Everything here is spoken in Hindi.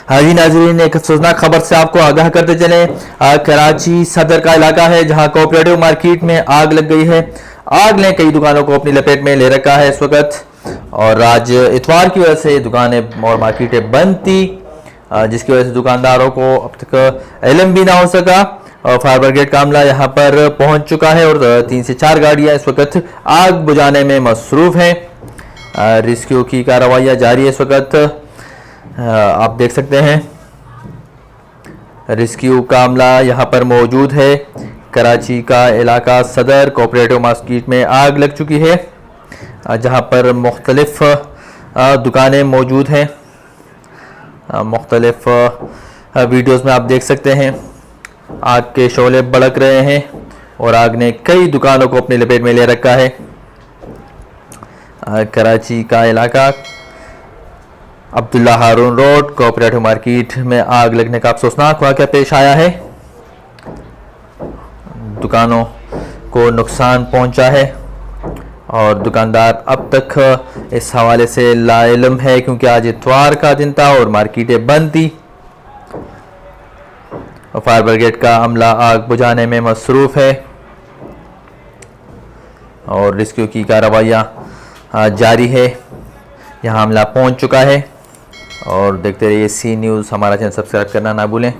हाँ जी नाजरीन, एक अफसोसनाक खबर से आपको आगाह करते चले। कराची सदर का इलाका है जहां कोऑपरेटिव मार्केट में आग लग गई है। आग ने कई दुकानों को अपनी लपेट में ले रखा है इस वक्त, और आज इतवार की वजह से दुकानें और मार्केटें बंद थी, जिसकी वजह से दुकानदारों को अब तक इल्म भी ना हो सका। और फायर ब्रिगेड का अमला यहाँ पर पहुंच चुका है और 3 से 4 गाड़ियां इस वक्त आग बुझाने में मसरूफ हैं। रेस्क्यू की कार्रवाइयाँ जारी है इस वक्त, आप देख सकते हैं। रेस्क्यू का अमला यहाँ पर मौजूद है। कराची का इलाका सदर कोऑपरेटिव मार्केट में आग लग चुकी है, जहाँ पर मुख्तलिफ दुकानें मौजूद हैं। मुख्तलिफ वीडियोस में आप देख सकते हैं आग के शोले भड़क रहे हैं और आग ने कई दुकानों को अपनी लपेट में ले रखा है। कराची का इलाका अब्दुल्ला हारून रोड कोऑपरेटिव मार्केट में आग लगने का अफसोसनाक वाक़या पेश आया है। दुकानों को नुकसान पहुंचा है और दुकानदार अब तक इस हवाले से लाइल्म है, क्योंकि आज इतवार का दिन था और मार्केटें बंद थी। फायर ब्रिगेड का अमला आग बुझाने में मसरूफ है और रेस्क्यू की कार्रवाइयाँ जारी है। यहाँ अमला पहुँच चुका है और देखते रहिए सी न्यूज़। हमारा चैनल सब्सक्राइब करना ना भूलें।